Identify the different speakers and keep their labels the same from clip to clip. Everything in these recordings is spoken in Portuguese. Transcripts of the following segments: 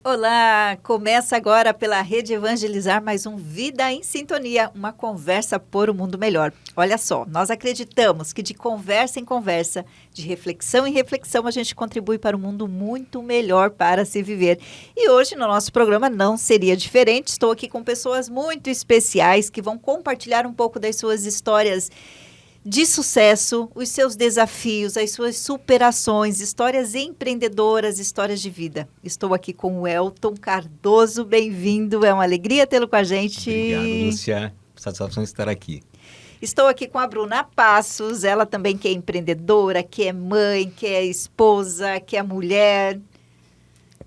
Speaker 1: Olá, começa agora pela Rede Evangelizar mais um Vida em Sintonia, uma conversa por um mundo melhor. Olha só, nós acreditamos que de conversa em conversa, de reflexão em reflexão, a gente contribui para um mundo muito melhor para se viver. E hoje no nosso programa não seria diferente, estou aqui com pessoas muito especiais que vão compartilhar um pouco das suas histórias de sucesso, os seus desafios, as suas superações, histórias empreendedoras, histórias de vida. Estou aqui com o Elton Cardoso, bem-vindo, é uma alegria tê-lo com a gente.
Speaker 2: Obrigado, Lúcia, satisfação de estar aqui.
Speaker 1: Estou aqui com a Bruna Passos, ela também que é empreendedora, que é mãe, que é esposa, que é mulher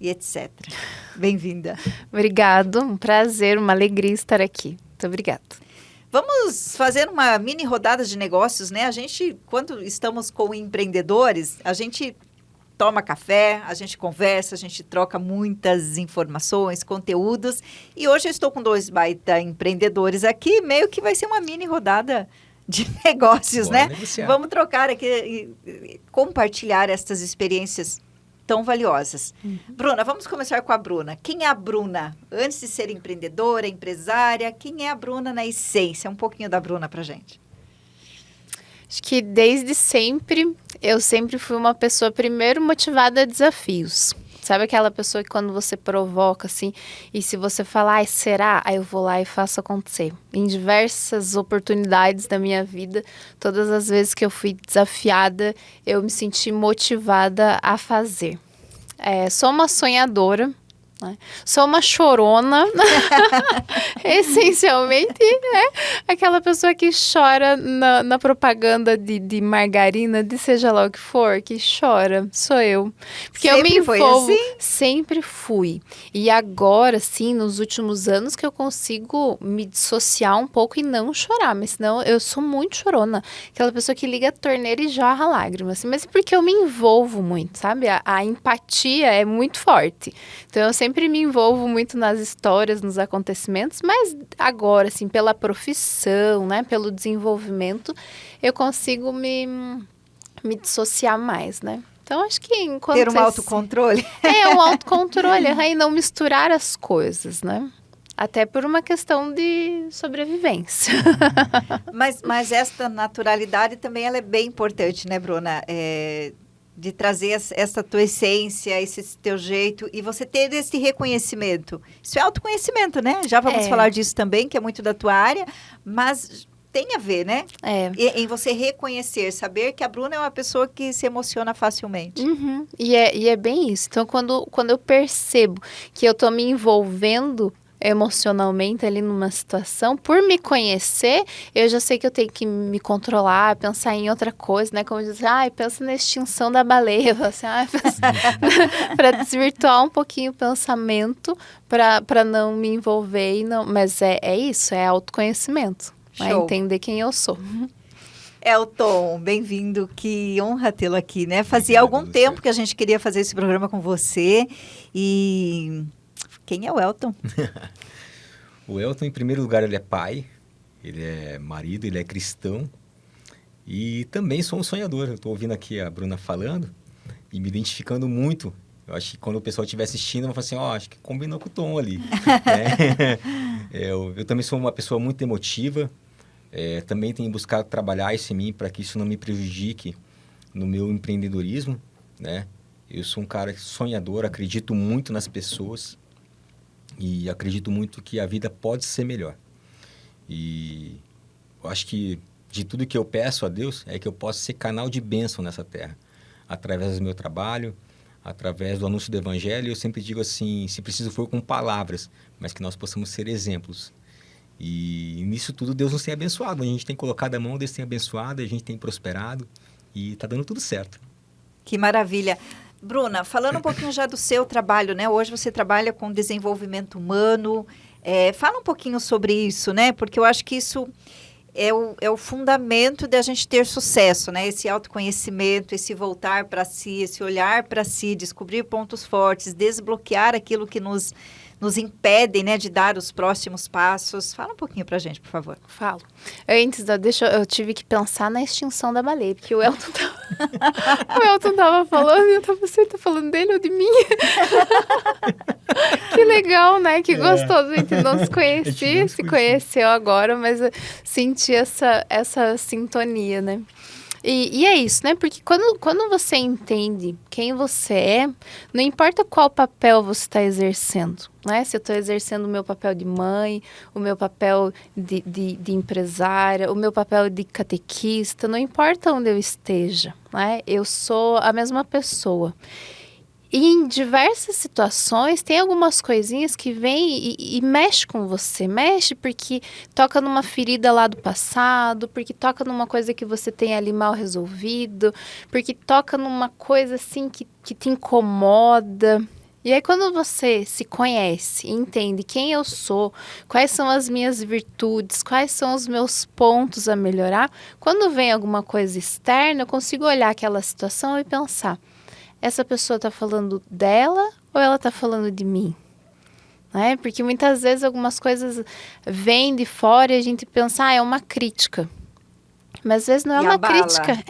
Speaker 1: e etc. Bem-vinda.
Speaker 3: Obrigado, um prazer, uma alegria estar aqui. Muito obrigada.
Speaker 1: Vamos fazer uma mini rodada de negócios, né? A gente, quando estamos com empreendedores, a gente toma café, a gente conversa, a gente troca muitas informações, conteúdos. E hoje eu estou com dois baita empreendedores aqui, meio que vai ser uma mini rodada de negócios,
Speaker 2: Bora
Speaker 1: né?
Speaker 2: negociar.
Speaker 1: Vamos trocar aqui e compartilhar estas experiências tão valiosas. Bruna, vamos começar com a Bruna. Quem é a Bruna? Antes de ser empreendedora, empresária, quem é a Bruna na essência? Um pouquinho da Bruna pra gente.
Speaker 3: Acho que desde sempre, eu sempre fui uma pessoa, primeiro, motivada a desafios. Sabe aquela pessoa que quando você provoca, assim, e se você falar, ai, será? Aí eu vou lá e faço acontecer. Em diversas oportunidades da minha vida, todas as vezes que eu fui desafiada, eu me senti motivada a fazer. Sou uma sonhadora, né? Sou uma chorona, essencialmente, né? Aquela pessoa que chora na propaganda de margarina, de seja lá o que for, que chora, sou eu. Porque
Speaker 1: Sempre
Speaker 3: eu me
Speaker 1: foi
Speaker 3: envolvo,
Speaker 1: assim?
Speaker 3: sempre fui. E agora, sim, nos últimos anos que eu consigo me dissociar um pouco e não chorar, mas senão eu sou muito chorona. Aquela pessoa que liga a torneira e jorra lágrimas, assim, mas porque eu me envolvo muito, sabe? A empatia é muito forte. Então, eu sempre me envolvo muito nas histórias, nos acontecimentos, mas agora, assim, pela profissão, né, pelo desenvolvimento, eu consigo me dissociar mais, né? Então, acho que enquanto
Speaker 1: Ter um autocontrole?
Speaker 3: um autocontrole, e não misturar as coisas, né? Até por uma questão de sobrevivência.
Speaker 1: Mas esta naturalidade também ela é bem importante, né, Bruna? De trazer essa tua essência, esse teu jeito, e você ter esse reconhecimento. Isso é autoconhecimento, né? Já vamos falar disso também, que é muito da tua área, mas tem a ver, né? Em você reconhecer, saber que a Bruna é uma pessoa que se emociona facilmente.
Speaker 3: Uhum. E é bem isso. Então, quando eu percebo que eu tô me envolvendo emocionalmente ali numa situação, por me conhecer, eu já sei que eu tenho que me controlar, pensar em outra coisa, né? Como diz, pensa na extinção da baleia, assim, para desvirtuar um pouquinho o pensamento, para não me envolver, mas é isso, é autoconhecimento, né? Entender quem eu sou.
Speaker 1: Elton, bem-vindo, que honra tê-lo aqui, né? Fazia algum tempo que a gente queria fazer esse programa com você e... Quem é o Elton?
Speaker 2: O Elton, em primeiro lugar, ele é pai, ele é marido, ele é cristão e também sou um sonhador. Eu estou ouvindo aqui a Bruna falando e me identificando muito. Eu acho que quando o pessoal estiver assistindo, eu vou falar assim, acho que combinou com o Tom ali. Eu também sou uma pessoa muito emotiva, também tenho buscado trabalhar isso em mim para que isso não me prejudique no meu empreendedorismo, né? Eu sou um cara sonhador, acredito muito nas pessoas. E acredito muito que a vida pode ser melhor. E eu acho que de tudo que eu peço a Deus é que eu possa ser canal de bênção nessa terra. Através do meu trabalho, através do anúncio do Evangelho. Eu sempre digo assim, se preciso for com palavras, mas que nós possamos ser exemplos. E nisso tudo Deus nos tem abençoado. A gente tem colocado a mão, Deus tem abençoado, a gente tem prosperado e está dando tudo certo.
Speaker 1: Que maravilha. Bruna, falando um pouquinho já do seu trabalho, né? Hoje você trabalha com desenvolvimento humano. Fala um pouquinho sobre isso, né? Porque eu acho que isso é o fundamento de a gente ter sucesso, né? Esse autoconhecimento, esse voltar para si, esse olhar para si, descobrir pontos fortes, desbloquear aquilo que nos impedem, né, de dar os próximos passos. Fala um pouquinho pra gente, por favor.
Speaker 3: Falo. Antes, eu tive que pensar na extinção da baleia, porque o Elton tava falando e eu tava, você tá falando dele ou de mim? legal, né? Que gostoso. A gente não se conhecia, se conheceu agora, mas eu senti essa sintonia, né? E é isso, né? Porque quando você entende quem você é, não importa qual papel você está exercendo, né? Se eu estou exercendo o meu papel de mãe, o meu papel de empresária, o meu papel de catequista, não importa onde eu esteja, né? Eu sou a mesma pessoa. E em diversas situações, tem algumas coisinhas que vêm e mexe com você. Mexe porque toca numa ferida lá do passado, porque toca numa coisa que você tem ali mal resolvido, porque toca numa coisa assim que te incomoda. E aí quando você se conhece, entende quem eu sou, quais são as minhas virtudes, quais são os meus pontos a melhorar, quando vem alguma coisa externa, eu consigo olhar aquela situação e pensar: essa pessoa está falando dela ou ela está falando de mim? Né? Porque muitas vezes algumas coisas vêm de fora e a gente pensa, é uma crítica. Mas às vezes não é uma crítica.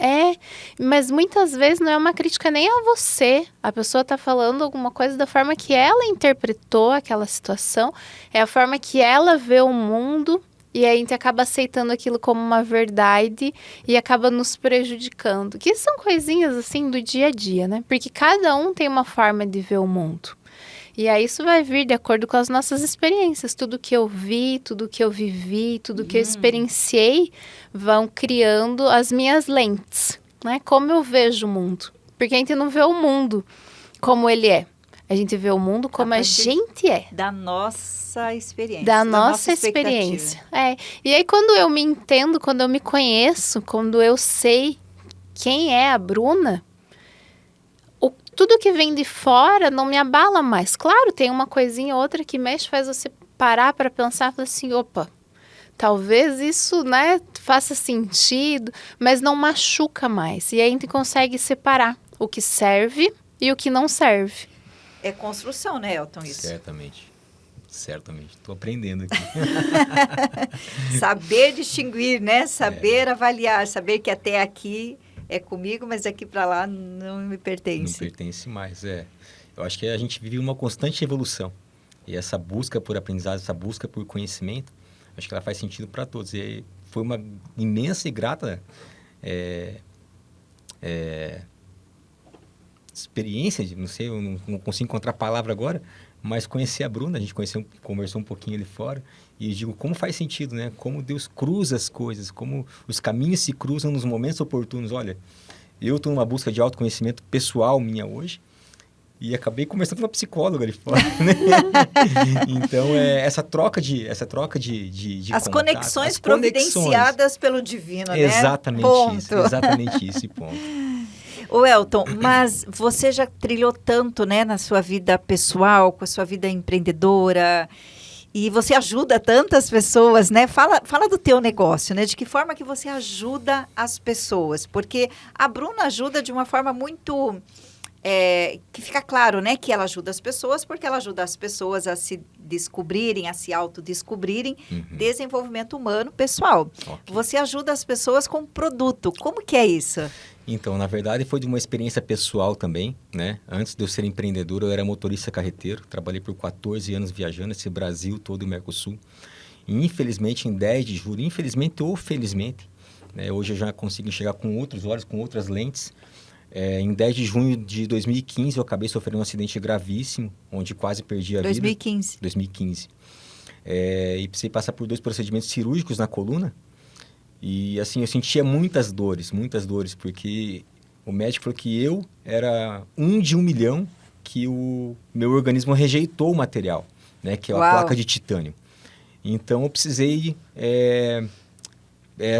Speaker 3: Mas muitas vezes não é uma crítica nem a você. A pessoa está falando alguma coisa da forma que ela interpretou aquela situação, é a forma que ela vê o mundo. E aí a gente acaba aceitando aquilo como uma verdade e acaba nos prejudicando. Que são coisinhas assim do dia a dia, né? Porque cada um tem uma forma de ver o mundo. E aí isso vai vir de acordo com as nossas experiências. Tudo que eu vi, tudo que eu vivi, tudo que eu experienciei vão criando as minhas lentes, né? Como eu vejo o mundo. Porque a gente não vê o mundo como ele é. A gente vê o mundo como a gente é.
Speaker 1: Da nossa experiência.
Speaker 3: Da nossa experiência. E aí, quando eu me entendo, quando eu me conheço, quando eu sei quem é a Bruna, tudo que vem de fora não me abala mais. Claro, tem uma coisinha ou outra que mexe, faz você parar para pensar, falar assim, opa, talvez isso, né, faça sentido, mas não machuca mais. E aí a gente consegue separar o que serve e o que não serve.
Speaker 1: É construção, né, Elton, isso?
Speaker 2: Certamente. Estou aprendendo aqui.
Speaker 1: Saber distinguir, né? Saber avaliar, saber que até aqui é comigo, mas daqui para lá não me pertence.
Speaker 2: Não pertence mais, Eu acho que a gente vive uma constante evolução. E essa busca por aprendizado, essa busca por conhecimento, acho que ela faz sentido para todos. E foi uma imensa e grata experiência, não sei, eu não consigo encontrar a palavra agora, mas conhecer a Bruna, a gente conversou um pouquinho ali fora, e digo, como faz sentido, né? Como Deus cruza as coisas, como os caminhos se cruzam nos momentos oportunos. Olha, eu estou numa busca de autoconhecimento pessoal minha hoje, e acabei conversando com uma psicóloga ali fora, né? Então, essa troca de
Speaker 1: as
Speaker 2: contato,
Speaker 1: conexões providenciadas pelo divino, né?
Speaker 2: Exatamente isso, ponto.
Speaker 1: Ô Elton, mas você já trilhou tanto, né, na sua vida pessoal, com a sua vida empreendedora, e você ajuda tantas pessoas, né? Fala do teu negócio, né? De que forma que você ajuda as pessoas? Porque a Bruna ajuda de uma forma muito... que fica claro, né? Que ela ajuda as pessoas, porque ela ajuda as pessoas a se descobrirem, a se autodescobrirem, desenvolvimento humano pessoal. Okay. Você ajuda as pessoas com produto. Como que é isso?
Speaker 2: Então, na verdade, foi de uma experiência pessoal também, né? Antes de eu ser empreendedor, eu era motorista carreteiro. Trabalhei por 14 anos viajando esse Brasil todo e o Mercosul. E, infelizmente, em 10 de julho, infelizmente ou felizmente, né? Hoje eu já consigo enxergar com outros olhos, com outras lentes. Em 10 de junho de 2015, eu acabei sofrendo um acidente gravíssimo, onde quase perdi a vida. 2015. E precisei passar por 2 procedimentos cirúrgicos na coluna. E, assim, eu sentia muitas dores, porque o médico falou que eu era 1 de 1 milhão que o meu organismo rejeitou o material, né? Que é a placa de titânio. Então, eu precisei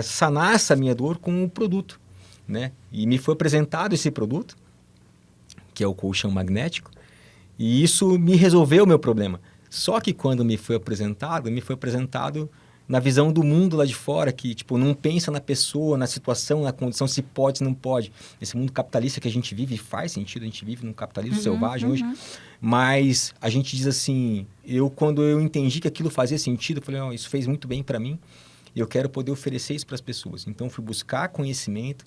Speaker 2: sanar essa minha dor com um produto, né? E me foi apresentado esse produto, que é o colchão magnético, e isso me resolveu o meu problema. Só que quando me foi apresentado na visão do mundo lá de fora, que tipo, não pensa na pessoa, na situação, na condição, se pode, se não pode. Esse mundo capitalista que a gente vive, faz sentido, a gente vive num capitalismo selvagem hoje, mas a gente diz assim, quando eu entendi que aquilo fazia sentido, eu falei, oh, isso fez muito bem para mim, e eu quero poder oferecer isso para as pessoas. Então, fui buscar conhecimento,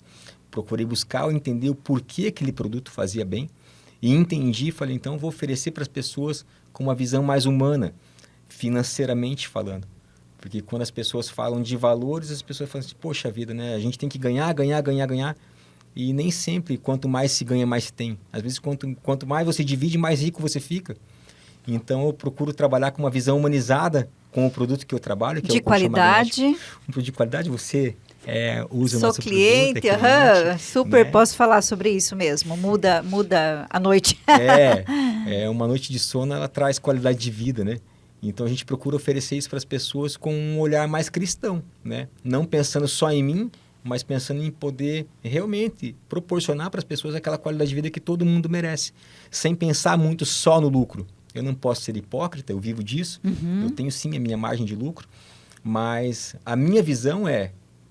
Speaker 2: procurei buscar ou entender o porquê aquele produto fazia bem, E entendi, falei, então vou oferecer para as pessoas com uma visão mais humana, financeiramente falando. Porque quando as pessoas falam de valores, as pessoas falam assim, poxa vida, né? A gente tem que ganhar. E nem sempre, quanto mais se ganha, mais se tem. Às vezes, quanto mais você divide, mais rico você fica. Então, eu procuro trabalhar com uma visão humanizada com o produto que eu trabalho. Que
Speaker 1: de
Speaker 2: é o
Speaker 1: qualidade.
Speaker 2: Um produto de qualidade, você usa o
Speaker 1: Sou
Speaker 2: nosso
Speaker 1: cliente,
Speaker 2: produto. Cliente,
Speaker 1: super,
Speaker 2: né?
Speaker 1: posso falar sobre isso mesmo. Muda a noite.
Speaker 2: Uma noite de sono, ela traz qualidade de vida, né? Então, a gente procura oferecer isso para as pessoas com um olhar mais cristão, né? Não pensando só em mim, mas pensando em poder realmente proporcionar para as pessoas aquela qualidade de vida que todo mundo merece, sem pensar muito só no lucro. Eu não posso ser hipócrita, eu vivo disso, eu tenho sim a minha margem de lucro, mas a minha visão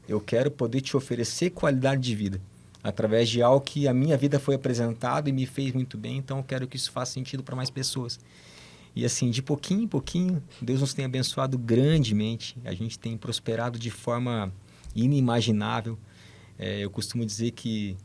Speaker 2: eu quero poder te oferecer qualidade de vida, através de algo que a minha vida foi apresentado e me fez muito bem, então eu quero que isso faça sentido para mais pessoas. E assim, de pouquinho em pouquinho, Deus nos tem abençoado grandemente. A gente tem prosperado de forma inimaginável. Eu costumo dizer que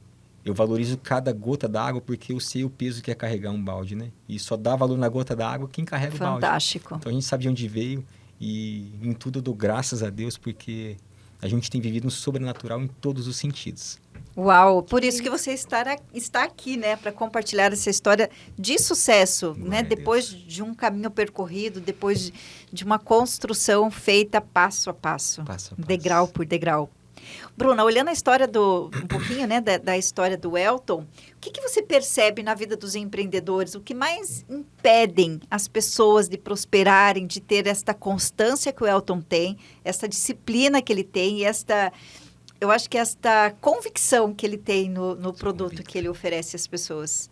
Speaker 2: eu valorizo cada gota d'água porque eu sei o peso que é carregar um balde, né? E só dá valor na gota d'água quem carrega o balde.
Speaker 1: Fantástico.
Speaker 2: Então a gente sabe de onde veio e em tudo eu dou graças a Deus porque a gente tem vivido um sobrenatural em todos os sentidos.
Speaker 1: Uau, por isso que você está aqui, né, para compartilhar essa história de sucesso, né, depois de um caminho percorrido, depois de uma construção feita passo a passo, degrau por degrau. Bruna, olhando a história um pouquinho, né, da história do Elton, o que você percebe na vida dos empreendedores? O que mais impedem as pessoas de prosperarem, de ter esta constância que o Elton tem, essa disciplina que ele tem e eu acho que esta convicção que ele tem no produto que ele oferece às pessoas?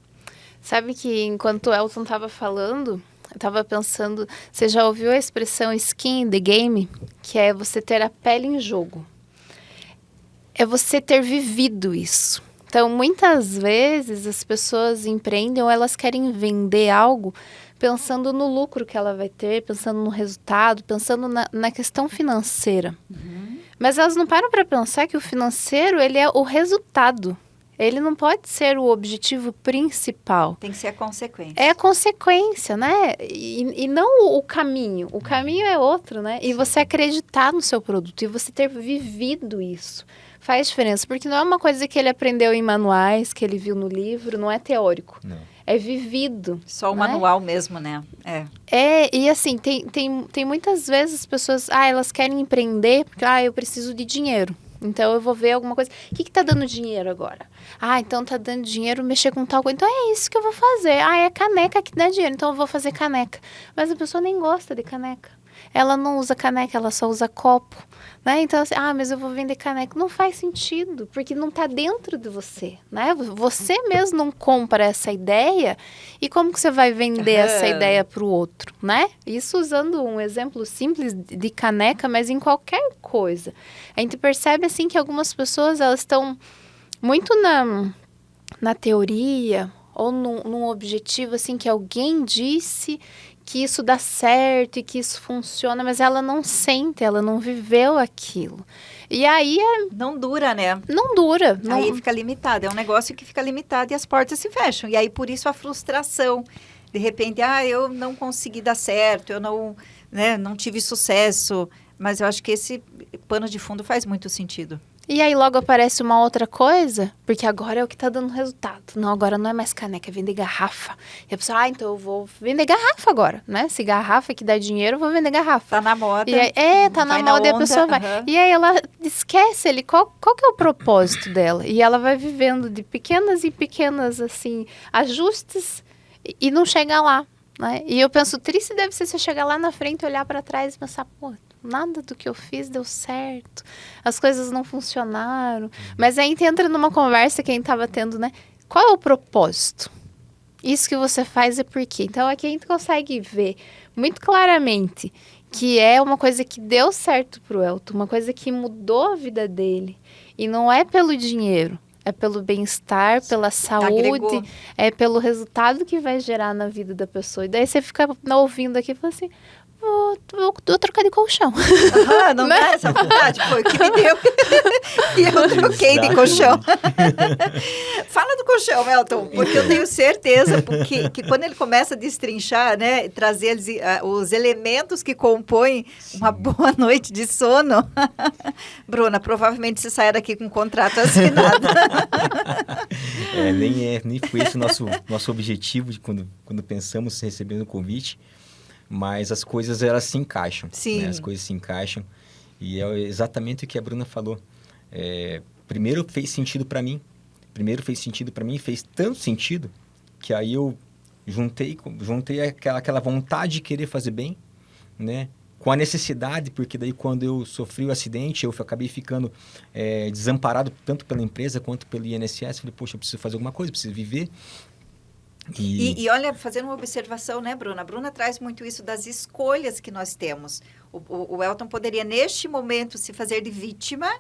Speaker 3: Sabe que enquanto o Elton estava falando, eu estava pensando, você já ouviu a expressão skin in the game? Que é você ter a pele em jogo. É você ter vivido isso. Então, muitas vezes as pessoas empreendem ou elas querem vender algo pensando no lucro que ela vai ter, pensando no resultado, pensando na questão financeira. Mas elas não param para pensar que o financeiro, ele é o resultado. Ele não pode ser o objetivo principal.
Speaker 1: Tem que ser a consequência.
Speaker 3: É a consequência, né? E não o caminho. O caminho é outro, né? E você acreditar no seu produto e você ter vivido isso faz diferença. Porque não é uma coisa que ele aprendeu em manuais, que ele viu no livro, não é teórico.
Speaker 2: Não.
Speaker 3: É vivido.
Speaker 1: Só o
Speaker 3: né?
Speaker 1: manual mesmo, né?
Speaker 3: E assim, tem muitas vezes as pessoas, elas querem empreender porque, eu preciso de dinheiro. Então, eu vou ver alguma coisa. O que tá dando dinheiro agora? Então tá dando dinheiro mexer com tal coisa. Então, é isso que eu vou fazer. É caneca que dá dinheiro. Então, eu vou fazer caneca. Mas a pessoa nem gosta de caneca. Ela não usa caneca, ela só usa copo. Né? Então, assim, mas eu vou vender caneca. Não faz sentido, porque não tá dentro de você. Né? Você mesmo não compra essa ideia. E como que você vai vender essa ideia para o outro? Né? Isso usando um exemplo simples de caneca, mas em qualquer coisa. A gente percebe, assim, que algumas pessoas, elas estão muito na teoria ou num objetivo, assim, que alguém disse que isso dá certo e que isso funciona, mas ela não sente, ela não viveu aquilo. E aí...
Speaker 1: Não dura, né?
Speaker 3: Não dura.
Speaker 1: Aí fica limitado. É um negócio que fica limitado e as portas se fecham. E aí, por isso, a frustração. De repente, eu não consegui dar certo, eu não tive sucesso. Mas eu acho que esse pano de fundo faz muito sentido.
Speaker 3: E aí logo aparece uma outra coisa, porque agora é o que tá dando resultado. Não, agora não é mais caneca, é vender garrafa. E a pessoa, então eu vou vender garrafa agora, né? Se garrafa que dá dinheiro, eu vou vender garrafa.
Speaker 1: Tá na moda.
Speaker 3: E aí, tá na moda e a pessoa vai. E aí ela esquece ali qual que é o propósito dela. E ela vai vivendo de pequenas em pequenas, assim, ajustes e não chega lá, né? E eu penso, triste deve ser você chegar lá na frente, olhar para trás e pensar, nada do que eu fiz deu certo, as coisas não funcionaram. Mas aí a gente entra numa conversa que a gente estava tendo, né? Qual é o propósito? Isso que você faz é por quê? Então aqui a gente consegue ver muito claramente que é uma coisa que deu certo pro Elton, uma coisa que mudou a vida dele. E não é pelo dinheiro, é pelo bem-estar, pela saúde,
Speaker 1: agregou.
Speaker 3: É pelo resultado que vai gerar na vida da pessoa. E daí você fica ouvindo aqui e fala assim, vou trocar de colchão.
Speaker 1: Não dá essa vontade? Foi o que me deu. E eu troquei de colchão. Fala do colchão, Elton, porque eu tenho certeza que quando ele começa a destrinchar, né, trazer os elementos que compõem uma boa noite de sono, Bruna, provavelmente você sai daqui com um contrato assinado.
Speaker 2: Nem foi esse o nosso objetivo de quando pensamos em receber o convite, mas as coisas elas se encaixam.
Speaker 1: Sim.
Speaker 2: Né? As coisas se encaixam e é exatamente o que a Bruna falou. Primeiro fez sentido para mim, fez tanto sentido que aí eu juntei aquela vontade de querer fazer bem, né? Com a necessidade, porque daí quando eu sofri o acidente, eu acabei ficando desamparado tanto pela empresa quanto pelo INSS. Falei, poxa, eu preciso fazer alguma coisa, preciso viver.
Speaker 1: E olha, fazendo uma observação, né, Bruna? A Bruna traz muito isso das escolhas que nós temos. O Elton poderia, neste momento, se fazer de vítima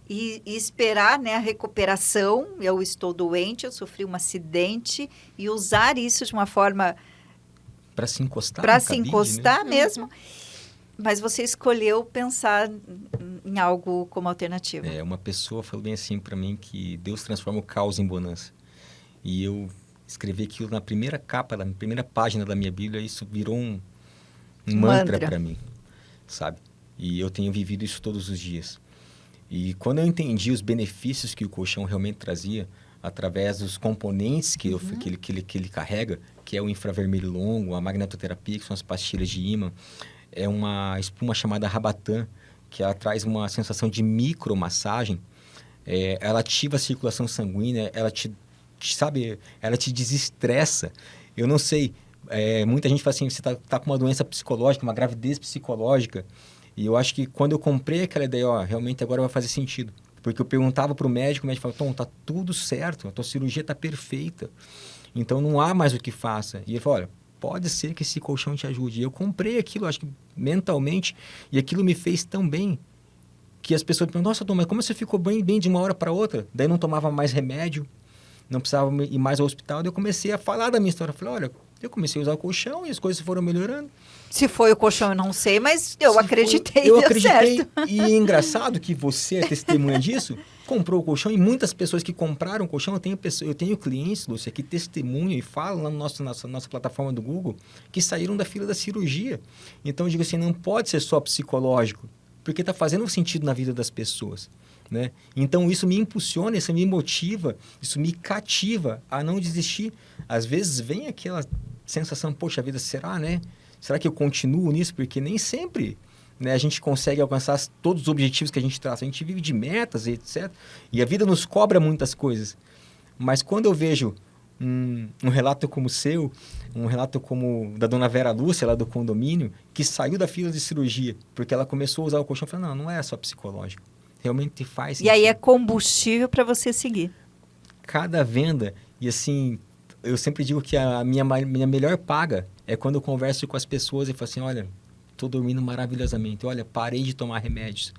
Speaker 1: e esperar, né, a recuperação. Eu estou doente, eu sofri um acidente, e usar isso de uma forma...
Speaker 2: Para se encostar.
Speaker 1: Para se encostar, né? Mesmo. Mas você escolheu pensar em algo como alternativa.
Speaker 2: Uma pessoa falou bem assim para mim que Deus transforma o caos em bonança. E eu escrevi aquilo na primeira capa, na primeira página da minha Bíblia, isso virou um mantra para mim, sabe? E eu tenho vivido isso todos os dias. E quando eu entendi os benefícios que o colchão realmente trazia, através dos componentes que ele carrega, que é o infravermelho longo, a magnetoterapia, que são as pastilhas de ímã, é uma espuma chamada Rabatan, que ela traz uma sensação de micromassagem. Ela ativa a circulação sanguínea, ela te desestressa. Eu não sei, muita gente fala assim, você tá com uma doença psicológica, uma gravidez psicológica. E eu acho que quando eu comprei aquela ideia, realmente agora vai fazer sentido. Porque eu perguntava para o médico falava, Tom, tá tudo certo, a tua cirurgia tá perfeita. Então não há mais o que faça. E ele falou, olha, pode ser que esse colchão te ajude. E eu comprei aquilo, acho que mentalmente, e aquilo me fez tão bem que as pessoas perguntam, nossa, Tom, mas como você ficou bem de uma hora para outra? Daí não tomava mais remédio, não precisava ir mais ao hospital. Daí eu comecei a falar da minha história. Eu falei, olha, eu comecei a usar o colchão e as coisas foram melhorando.
Speaker 1: Se foi o colchão, eu não sei, mas eu acreditei.
Speaker 2: Eu acreditei. Certo. E é engraçado que você é testemunha disso, comprou o colchão e muitas pessoas que compraram o colchão, eu tenho clientes, Lúcia, que testemunham e falam lá na nossa plataforma do Google que saíram da fila da cirurgia. Então, eu digo assim, não pode ser só psicológico, porque está fazendo sentido na vida das pessoas. Né? Então, isso me impulsiona, isso me motiva, isso me cativa a não desistir. Às vezes vem aquela sensação, poxa vida, será, né? Será que eu continuo nisso? Porque nem sempre, né, a gente consegue alcançar todos os objetivos que a gente traça. A gente vive de metas, etc. E a vida nos cobra muitas coisas. Mas quando eu vejo um relato como o seu, um relato como da dona Vera Lúcia, lá do condomínio, que saiu da fila de cirurgia, porque ela começou a usar o colchão, eu falei, não é só psicológico. Realmente faz sentido.
Speaker 1: E aí é combustível para você seguir.
Speaker 2: Cada venda, e assim, eu sempre digo que a minha melhor paga é quando eu converso com as pessoas e falo assim, olha, estou dormindo maravilhosamente, olha, parei de tomar remédios,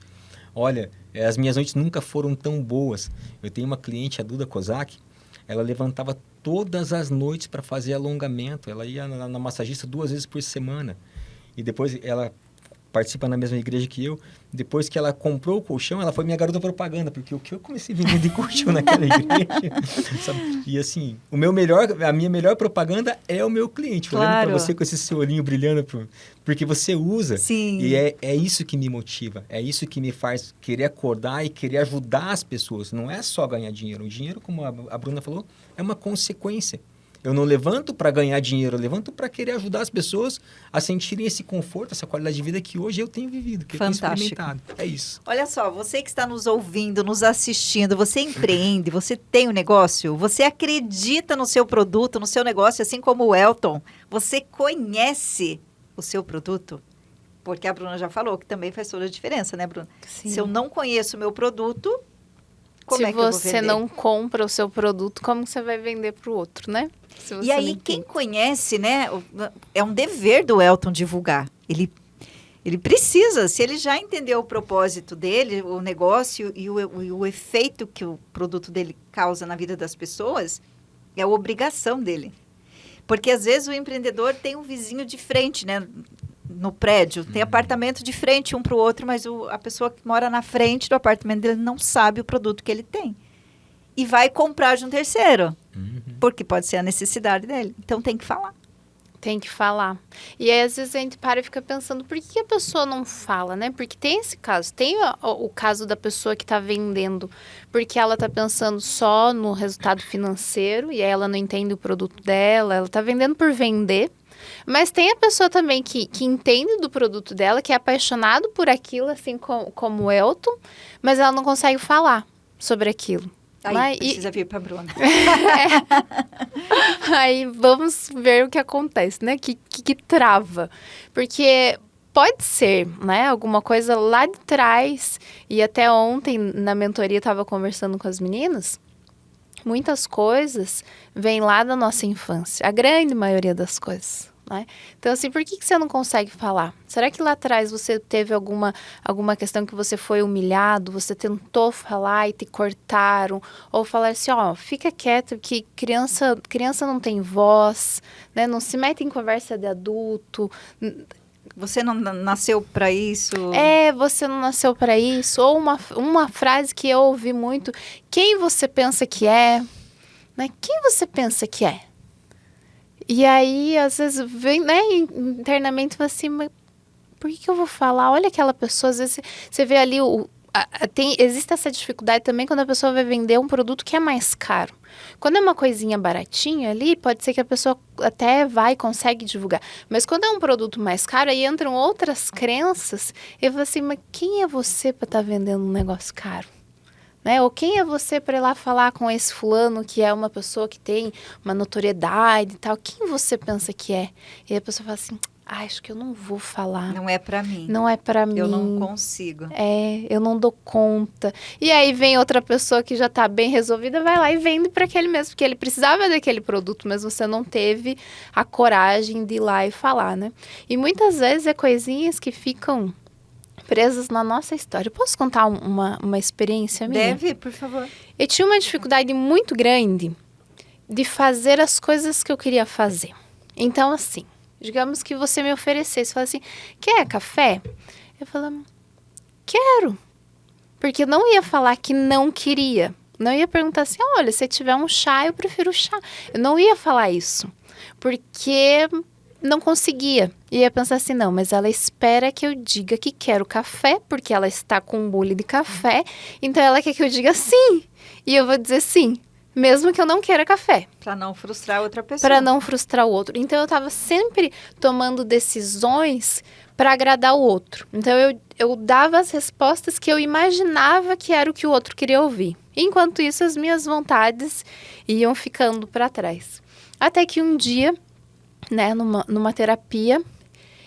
Speaker 2: olha, as minhas noites nunca foram tão boas. Eu tenho uma cliente, a Duda Kozak, ela levantava todas as noites para fazer alongamento, ela ia na massagista 2 vezes por semana, e depois ela participa na mesma igreja que eu. Depois que ela comprou o colchão, ela foi minha garota propaganda, porque o que eu comecei a vender de colchão naquela igreja, sabe? E assim, a minha melhor propaganda é o meu cliente,
Speaker 1: claro.
Speaker 2: Olhando para você com esse seu olhinho brilhando, porque você usa.
Speaker 1: Sim.
Speaker 2: E é isso que me motiva, é isso que me faz querer acordar e querer ajudar as pessoas. Não é só ganhar dinheiro. O dinheiro, como a Bruna falou, é uma consequência. Eu não levanto para ganhar dinheiro, eu levanto para querer ajudar as pessoas a sentirem esse conforto, essa qualidade de vida que hoje eu tenho vivido, que
Speaker 1: fantástico.
Speaker 2: Eu tenho experimentado. É isso.
Speaker 1: Olha só, você que está nos ouvindo, nos assistindo, você empreende, você tem um negócio, você acredita no seu produto, no seu negócio, assim como o Elton, você conhece o seu produto? Porque a Bruna já falou que também faz toda a diferença, né, Bruna?
Speaker 3: Sim.
Speaker 1: Se eu não conheço o meu produto, como é que eu vou vender?
Speaker 3: Se você não compra o seu produto, como você vai vender para o outro, né?
Speaker 1: E aí, quem conhece, né? É um dever do Elton divulgar. Ele precisa, se ele já entendeu o propósito dele, o negócio e o efeito que o produto dele causa na vida das pessoas, é a obrigação dele. Porque, às vezes, o empreendedor tem um vizinho de frente, né? no prédio, tem apartamento de frente um para o outro, mas a pessoa que mora na frente do apartamento dele não sabe o produto que ele tem. E vai comprar de um terceiro, porque pode ser a necessidade dele. Então, tem que falar.
Speaker 3: Tem que falar. E aí, às vezes, a gente para e fica pensando, por que a pessoa não fala, né? Porque tem esse caso. Tem o caso da pessoa que está vendendo, porque ela está pensando só no resultado financeiro, e aí ela não entende o produto dela, ela está vendendo por vender. Mas tem a pessoa também que entende do produto dela, que é apaixonado por aquilo, assim como o Elton, mas ela não consegue falar sobre aquilo.
Speaker 1: Aí precisa vir para a Bruna.
Speaker 3: Aí vamos ver o que acontece, né? Que trava. Porque pode ser, né? Alguma coisa lá de trás. E até ontem, na mentoria, estava conversando com as meninas. Muitas coisas vêm lá da nossa infância. A grande maioria das coisas. Né? Então, assim, por que você não consegue falar? Será que lá atrás você teve alguma questão que você foi humilhado, você tentou falar e te cortaram? Ou falar assim, ó, fica quieto, que criança não tem voz, né? Não se mete em conversa de adulto.
Speaker 1: Você não nasceu para isso?
Speaker 3: Você não nasceu para isso. Ou uma frase que eu ouvi muito, quem você pensa que é? Né? Quem você pensa que é? E aí, às vezes, vem, né, internamente, assim, mas por que eu vou falar? Olha aquela pessoa, às vezes você vê ali, existe essa dificuldade também quando a pessoa vai vender um produto que é mais caro. Quando é uma coisinha baratinha ali, pode ser que a pessoa até vai e consegue divulgar. Mas quando é um produto mais caro, aí entram outras crenças, e eu falo assim, mas quem é você para estar vendendo um negócio caro? Né? Ou quem é você para ir lá falar com esse fulano que é uma pessoa que tem uma notoriedade e tal? Quem você pensa que é? E aí a pessoa fala assim, acho que eu não vou falar.
Speaker 1: Não é para mim.
Speaker 3: Não é para mim.
Speaker 1: Eu não consigo.
Speaker 3: Eu não dou conta. E aí vem outra pessoa que já está bem resolvida, vai lá e vende para aquele mesmo, porque ele precisava daquele produto, mas você não teve a coragem de ir lá e falar, né? E muitas vezes é coisinhas que ficam presas na nossa história. Eu posso contar uma experiência minha?
Speaker 1: Deve, por favor.
Speaker 3: Eu tinha uma dificuldade muito grande de fazer as coisas que eu queria fazer. Então, assim, digamos que você me oferecesse, falasse assim, quer café? Eu falava, quero. Porque eu não ia falar que não queria. Não ia perguntar assim, olha, se tiver um chá, eu prefiro chá. Eu não ia falar isso. Porque não conseguia. Ia pensar assim, não, mas ela espera que eu diga que quero café, porque ela está com um bule de café, então ela quer que eu diga sim. E eu vou dizer sim, mesmo que eu não queira café.
Speaker 1: Para não frustrar outra pessoa.
Speaker 3: Para não frustrar o outro. Então, eu estava sempre tomando decisões para agradar o outro. Então, eu dava as respostas que eu imaginava que era o que o outro queria ouvir. Enquanto isso, as minhas vontades iam ficando para trás. Até que um dia, né, numa terapia,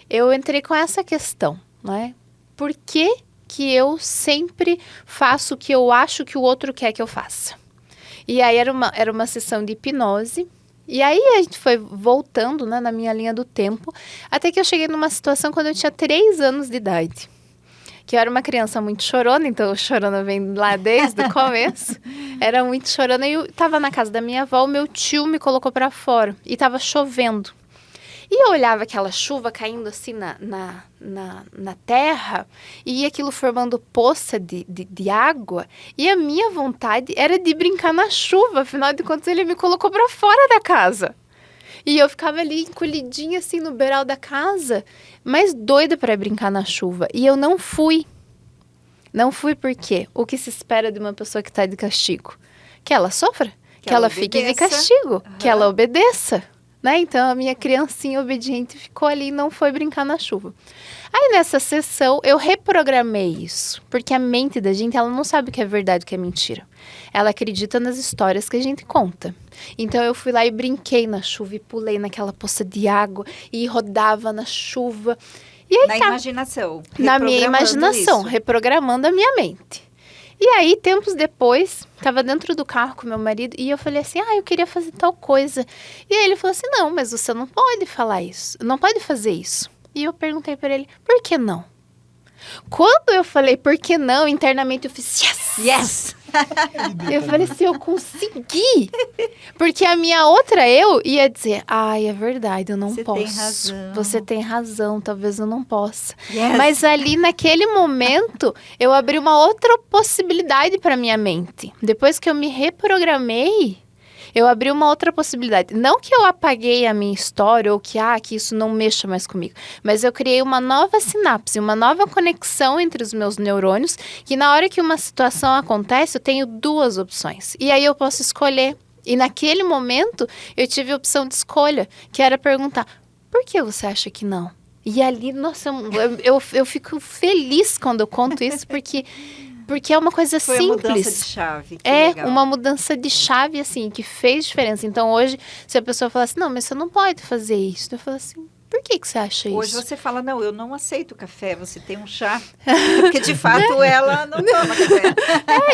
Speaker 3: eu entrei com essa questão, né? Por que eu sempre faço o que eu acho que o outro quer que eu faça? E aí era uma sessão de hipnose. E aí a gente foi voltando, né, na minha linha do tempo, até que eu cheguei numa situação quando eu tinha 3 anos de idade. Que eu era uma criança muito chorona, então chorona vem lá desde o começo. Era muito chorona e eu estava na casa da minha avó, o meu tio me colocou para fora e estava chovendo. E eu olhava aquela chuva caindo assim na terra e aquilo formando poça de água. E a minha vontade era de brincar na chuva. Afinal de contas, ele me colocou para fora da casa. E eu ficava ali encolhidinha assim no beiral da casa, mas doida para brincar na chuva. E eu não fui. Não fui porque o que se espera de uma pessoa que está de castigo? Que ela sofra, que ela fique de castigo, que ela obedeça. Né? Então, a minha criancinha obediente ficou ali e não foi brincar na chuva. Aí, nessa sessão, eu reprogramei isso. Porque a mente da gente, ela não sabe o que é verdade e o que é mentira. Ela acredita nas histórias que a gente conta. Então, eu fui lá e brinquei na chuva e pulei naquela poça de água e rodava na chuva. E aí,
Speaker 1: imaginação.
Speaker 3: Na minha imaginação, reprogramando a minha mente. E aí, tempos depois, estava dentro do carro com meu marido e eu falei assim, eu queria fazer tal coisa. E aí ele falou assim, não, mas você não pode falar isso, não pode fazer isso. E eu perguntei para ele, por que não? Quando eu falei por que não, internamente eu fiz, yes! Eu falei assim, eu consegui! Porque a minha outra eu ia dizer, ai, é verdade, eu não
Speaker 1: Você
Speaker 3: posso.
Speaker 1: tem razão.
Speaker 3: Você tem razão, talvez eu não possa.
Speaker 1: Yes.
Speaker 3: Mas ali, naquele momento, eu abri uma outra possibilidade para minha mente. Depois que eu me reprogramei, eu abri uma outra possibilidade. Não que eu apaguei a minha história ou que isso não mexa mais comigo. Mas eu criei uma nova sinapse, uma nova conexão entre os meus neurônios, que na hora que uma situação acontece, eu tenho duas opções. E aí eu posso escolher. E naquele momento, eu tive a opção de escolha, que era perguntar, por que você acha que não? E ali, nossa, eu fico feliz quando eu conto isso, porque é uma coisa
Speaker 1: Foi
Speaker 3: simples.
Speaker 1: a mudança de chave. Que
Speaker 3: É
Speaker 1: legal.
Speaker 3: uma mudança de chave, assim, que fez diferença. Então, hoje, se a pessoa falar assim, não, mas você não pode fazer isso. Eu falo assim, por que você acha
Speaker 1: Hoje
Speaker 3: isso?
Speaker 1: você fala, não, eu não aceito café, você tem um chá. Porque, de fato, ela não toma café.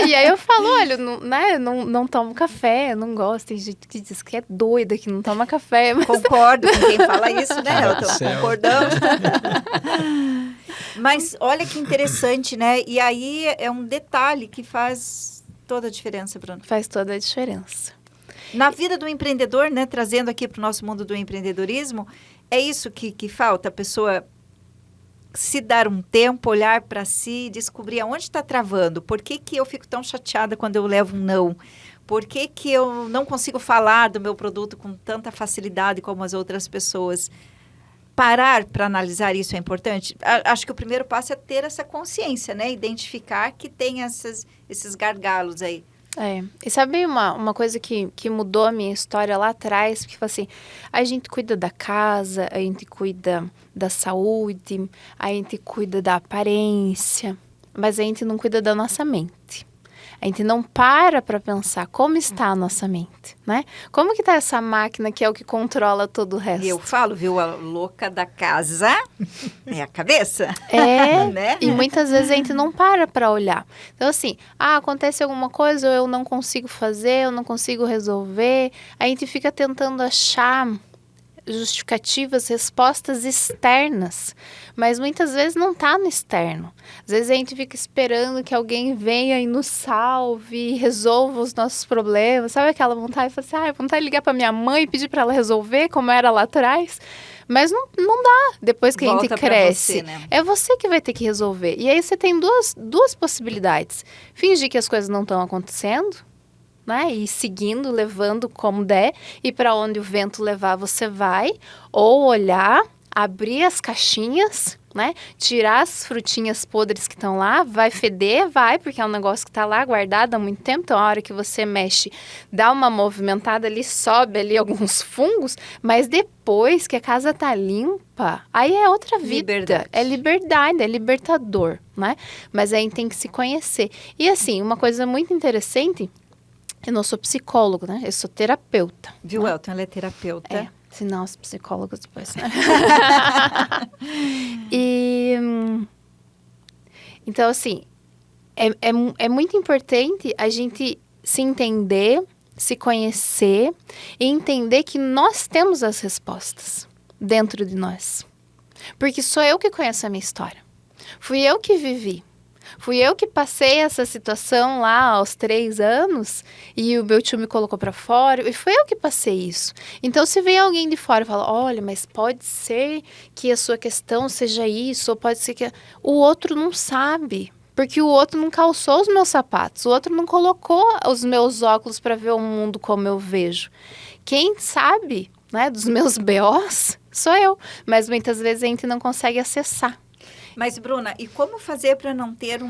Speaker 3: E aí eu falo, olha, não tomo café, eu não gosto. Tem gente que diz que é doida, que não toma café. Mas...
Speaker 1: Concordo com quem fala isso, né,
Speaker 2: Meu
Speaker 1: Elton?
Speaker 2: Deus do céu.
Speaker 1: Concordamos. Mas olha que interessante, né? E aí é um detalhe que faz toda a diferença, Bruno.
Speaker 3: Faz toda a diferença.
Speaker 1: Na vida do empreendedor, né? Trazendo aqui para o nosso mundo do empreendedorismo, é isso que falta, a pessoa se dar um tempo, olhar para si, descobrir aonde está travando. Por que eu fico tão chateada quando eu levo um não? Por que eu não consigo falar do meu produto com tanta facilidade como as outras pessoas? Parar para analisar isso é importante. Acho que o primeiro passo é ter essa consciência, né? Identificar que tem esses gargalos aí.
Speaker 3: E sabe uma coisa que mudou a minha história lá atrás? Porque assim, a gente cuida da casa, a gente cuida da saúde, a gente cuida da aparência, mas a gente não cuida da nossa mente. A gente não para pensar como está a nossa mente, né? Como que tá essa máquina que é o que controla todo o resto?
Speaker 1: E eu falo, viu? A louca da casa é a cabeça. Né?
Speaker 3: E muitas vezes a gente não para olhar. Então, assim, acontece alguma coisa, ou eu não consigo fazer, eu não consigo resolver. A gente fica tentando achar justificativas, respostas externas, mas muitas vezes não está no externo. Às vezes a gente fica esperando que alguém venha e nos salve, e resolva os nossos problemas. Sabe aquela vontade de falar assim, vontade de ligar para minha mãe e pedir para ela resolver, como era lá atrás? Mas não dá, depois que
Speaker 1: Volta
Speaker 3: a gente cresce.
Speaker 1: você, né?
Speaker 3: É você que vai ter que resolver. E aí você tem duas possibilidades. Fingir que as coisas não estão acontecendo, né? E seguindo, levando como der, e para onde o vento levar você vai, ou olhar, abrir as caixinhas, né? Tirar as frutinhas podres que estão lá, vai feder, porque é um negócio que está lá guardado há muito tempo, então a hora que você mexe, dá uma movimentada ali, sobe ali alguns fungos, mas depois que a casa tá limpa, aí é outra vida.
Speaker 1: Liberdade.
Speaker 3: É liberdade, é libertador, né? Mas aí tem que se conhecer. E assim, uma coisa muito interessante, eu não sou psicólogo, né? Eu sou terapeuta.
Speaker 1: Viu,
Speaker 3: né?
Speaker 1: Elton? Ela é terapeuta.
Speaker 3: Senão os psicólogos depois, né? Então, assim, é muito importante a gente se entender, se conhecer e entender que nós temos as respostas dentro de nós. Porque sou eu que conheço a minha história. Fui eu que vivi. Fui eu que passei essa situação lá aos 3 anos e o meu tio me colocou para fora e foi eu que passei isso. Então, se vem alguém de fora e fala, olha, mas pode ser que a sua questão seja isso, ou pode ser que... O outro não sabe, porque o outro não calçou os meus sapatos, o outro não colocou os meus óculos para ver o mundo como eu vejo. Quem sabe, né, dos meus BOs sou eu, mas muitas vezes a gente não consegue acessar.
Speaker 1: Mas, Bruna, e como fazer para não ter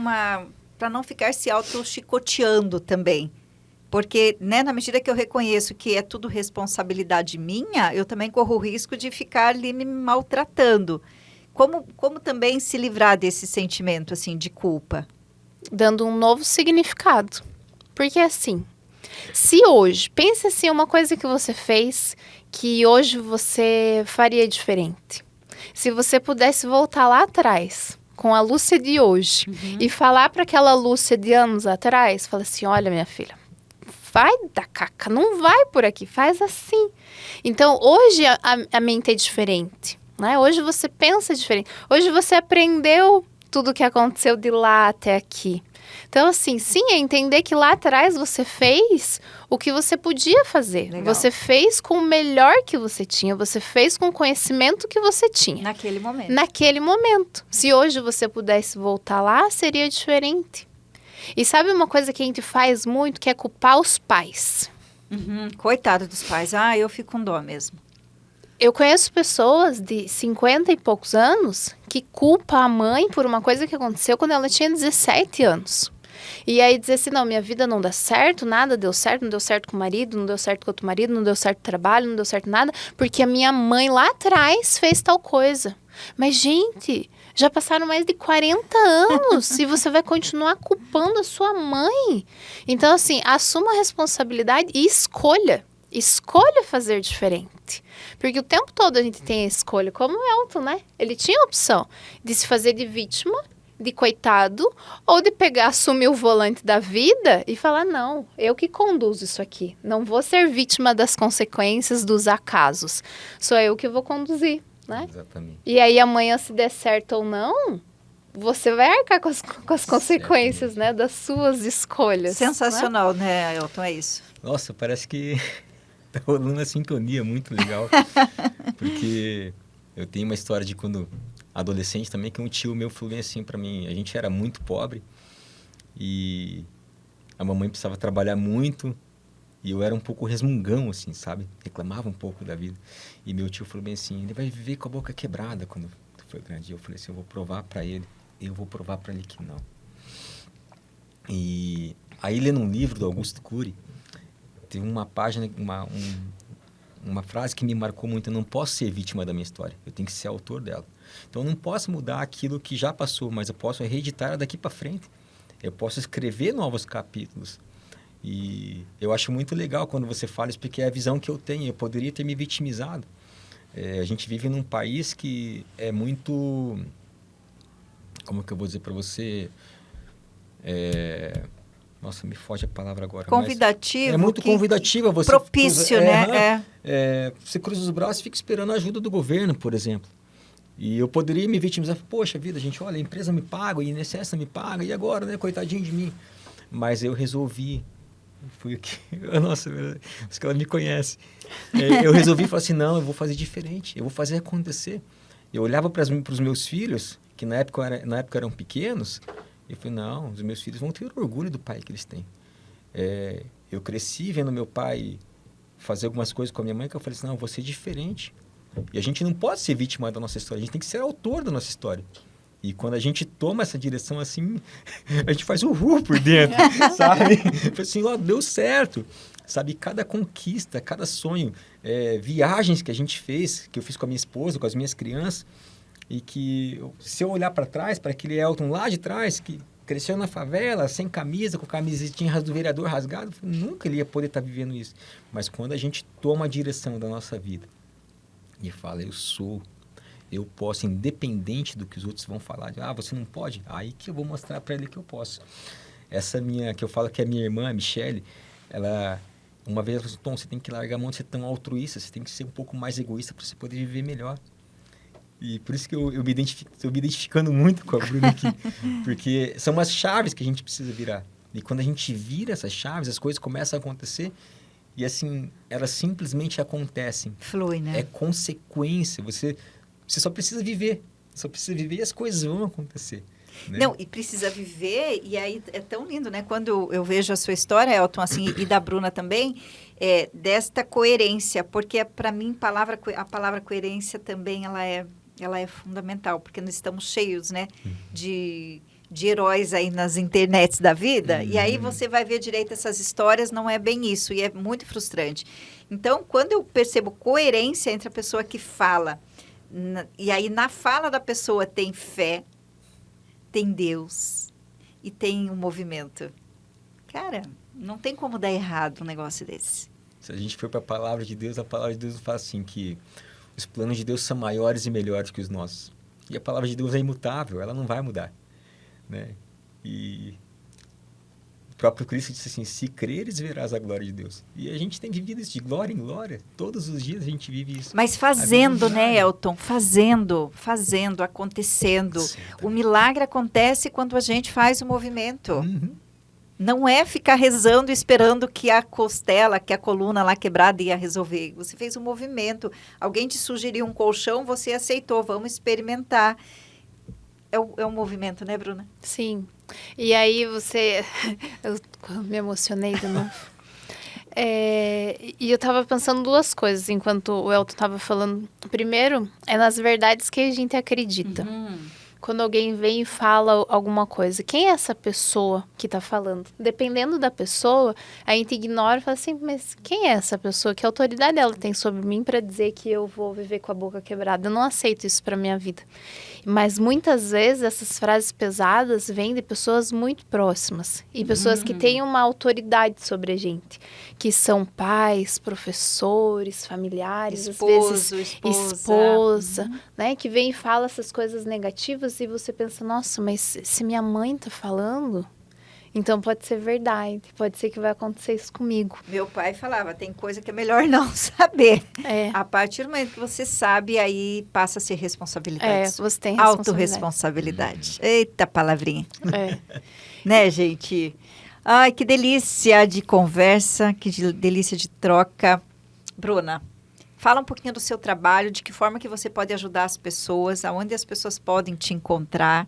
Speaker 1: para não ficar se auto-chicoteando também? Porque, né, na medida que eu reconheço que é tudo responsabilidade minha, eu também corro o risco de ficar ali me maltratando. Como também se livrar desse sentimento, assim, de culpa?
Speaker 3: Dando um novo significado. Porque, assim, se hoje, pense assim, uma coisa que você fez que hoje você faria diferente. Se você pudesse voltar lá atrás, com a Lúcia de hoje, e falar para aquela Lúcia de anos atrás, fala assim, olha, minha filha, vai dar caca, não vai por aqui, faz assim. Então, hoje a mente é diferente, né? Hoje você pensa diferente. Hoje você aprendeu tudo o que aconteceu de lá até aqui. Então, assim, sim, é entender que lá atrás você fez o que você podia fazer.
Speaker 1: Legal.
Speaker 3: Você fez com o melhor que você tinha, você fez com o conhecimento que você tinha.
Speaker 1: Naquele momento.
Speaker 3: Naquele momento. Se hoje você pudesse voltar lá, seria diferente. E sabe uma coisa que a gente faz muito, que é culpar os pais.
Speaker 1: Coitado dos pais. Ah, eu fico com dó mesmo.
Speaker 3: Eu conheço pessoas de 50 e poucos anos que culpam a mãe por uma coisa que aconteceu quando ela tinha 17 anos. E aí dizer assim, não, minha vida não dá certo, nada deu certo, não deu certo com o marido, não deu certo com outro marido, não deu certo no trabalho, não deu certo nada, porque a minha mãe lá atrás fez tal coisa. Mas, gente, já passaram mais de 40 anos e você vai continuar culpando a sua mãe. Então, assim, assuma a responsabilidade e escolha. Escolha fazer diferente. Porque o tempo todo a gente tem a escolha, como o Elton, né? Ele tinha a opção de se fazer de vítima, de coitado, ou de pegar, assumir o volante da vida e falar, não, eu que conduzo isso aqui. Não vou ser vítima das consequências dos acasos. Sou eu que vou conduzir, né?
Speaker 2: Exatamente.
Speaker 3: E aí amanhã, se der certo ou não, você vai arcar com as consequências, né? Das suas escolhas.
Speaker 1: Sensacional, né, Elton? É isso.
Speaker 2: Nossa, parece que tá rolando uma sintonia muito legal. Porque eu tenho uma história de quando adolescente também, que um tio meu falou bem assim pra mim. A gente era muito pobre e a mamãe precisava trabalhar muito e eu era um pouco resmungão, assim, sabe? Reclamava um pouco da vida. E meu tio falou bem assim, ele vai viver com a boca quebrada quando for grande. Eu falei assim, eu vou provar pra ele. Eu vou provar pra ele que não. E aí, lendo um livro do Augusto Cury, teve uma página, uma frase que me marcou muito. Eu não posso ser vítima da minha história. Eu tenho que ser autor dela. Então, eu não posso mudar aquilo que já passou, mas eu posso reeditar daqui para frente. Eu posso escrever novos capítulos. E eu acho muito legal quando você fala isso, porque é a visão que eu tenho. Eu poderia ter me vitimizado. A gente vive num país que é muito... Como que eu vou dizer para você? Nossa, me foge a palavra agora.
Speaker 1: Convidativo.
Speaker 2: É muito convidativa. Você
Speaker 1: propício, né?
Speaker 2: Você cruza os braços e fica esperando a ajuda do governo, por exemplo. E eu poderia me vitimizar. Poxa vida, gente, olha, a empresa me paga, o INSS me paga, e agora, né? Coitadinho de mim. Mas eu resolvi... Fui aqui... Nossa, acho que ela me conhece. Eu resolvi falar assim, não, eu vou fazer diferente. Eu vou fazer acontecer. Eu olhava para os meus filhos, que na época eram pequenos, e eu falei, não, os meus filhos vão ter orgulho do pai que eles têm. Eu cresci vendo meu pai fazer algumas coisas com a minha mãe, que eu falei assim, não, eu vou ser diferente. E a gente não pode ser vítima da nossa história, a gente tem que ser autor da nossa história. E quando a gente toma essa direção assim, a gente faz por dentro, sabe? Assim, ó, deu certo. Sabe, cada conquista, cada sonho, viagens que a gente fez, que eu fiz com a minha esposa, com as minhas crianças, e que se eu olhar para trás, para aquele Elton lá de trás, que cresceu na favela, sem camisa, com a camisetinha do vereador rasgado, nunca ele ia poder estar vivendo isso. Mas quando a gente toma a direção da nossa vida e fala, eu posso, independente do que os outros vão falar, você não pode, aí que eu vou mostrar para ele que eu posso. Essa minha, que eu falo que é minha irmã, a Michele, ela... Uma vez ela falou assim, Tom, você tem que largar a mão de ser tão altruísta, você tem que ser um pouco mais egoísta para você poder viver melhor. E por isso que eu me identificando muito com a Bruna aqui, porque são umas chaves que a gente precisa virar. E quando a gente vira essas chaves, as coisas começam a acontecer e assim, elas simplesmente acontecem.
Speaker 1: Flui, né?
Speaker 2: É consequência, você só precisa viver. Só precisa viver e as coisas vão acontecer. Né?
Speaker 1: Não, e precisa viver, e aí é tão lindo, né? Quando eu vejo a sua história, Elton, assim, e da Bruna também, desta coerência, porque para mim a palavra coerência também ela é fundamental, porque nós estamos cheios, né, de heróis aí nas internets da vida, e aí você vai ver direito essas histórias, não é bem isso, e é muito frustrante. Então, quando eu percebo coerência entre a pessoa que fala, e aí na fala da pessoa tem fé, tem Deus e tem um movimento. Cara, não tem como dar errado um negócio desse.
Speaker 2: Se a gente for para a palavra de Deus fala assim que os planos de Deus são maiores e melhores que os nossos. E a palavra de Deus é imutável, ela não vai mudar. Né? E O próprio Cristo disse assim, se creres, verás a glória de Deus. E a gente tem vivido isso de glória em glória. Todos os dias a gente vive isso.
Speaker 1: Mas fazendo, né, Elton? Fazendo, acontecendo. O milagre acontece quando a gente faz o movimento.
Speaker 2: Uhum.
Speaker 1: Não é ficar rezando e esperando que a costela, que a coluna lá quebrada ia resolver. Você fez um movimento. Alguém te sugeriu um colchão, você aceitou. Vamos experimentar. É um movimento, né, Bruna?
Speaker 3: Sim. E aí você... Eu me emocionei de novo. E eu tava pensando duas coisas enquanto o Elton tava falando. Primeiro, é nas verdades que a gente acredita. Quando alguém vem e fala alguma coisa, quem é essa pessoa que tá falando? Dependendo da pessoa, a gente ignora e fala assim, mas quem é essa pessoa? Que autoridade ela tem sobre mim para dizer que eu vou viver com a boca quebrada? Eu não aceito isso para minha vida. Mas muitas vezes essas frases pesadas vêm de pessoas muito próximas e pessoas que têm uma autoridade sobre a gente, que são pais, professores, familiares,
Speaker 1: Esposo,
Speaker 3: às vezes
Speaker 1: esposa,
Speaker 3: né, que vem e fala essas coisas negativas e você pensa, nossa, mas se minha mãe tá falando, então pode ser verdade, pode ser que vai acontecer isso comigo.
Speaker 1: Meu pai falava, tem coisa que é melhor não saber.
Speaker 3: É.
Speaker 1: A partir do momento que você sabe, aí passa a ser responsabilidade.
Speaker 3: Você tem responsabilidade.
Speaker 1: Autorresponsabilidade. Eita palavrinha.
Speaker 3: É.
Speaker 1: Né, gente? Ai, que delícia de conversa, delícia de troca. Bruna, fala um pouquinho do seu trabalho, de que forma que você pode ajudar as pessoas, aonde as pessoas podem te encontrar.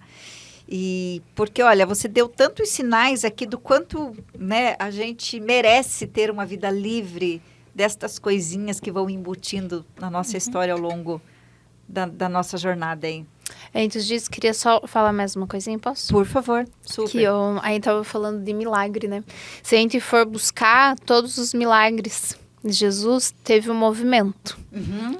Speaker 1: E porque, olha, você deu tantos sinais aqui do quanto, né, a gente merece ter uma vida livre destas coisinhas que vão embutindo na nossa história ao longo da nossa jornada aí.
Speaker 3: Antes disso, queria só falar mais uma coisinha, posso?
Speaker 1: Por favor, super.
Speaker 3: Que a gente estava falando de milagre, né? Se a gente for buscar todos os milagres de Jesus, teve um movimento,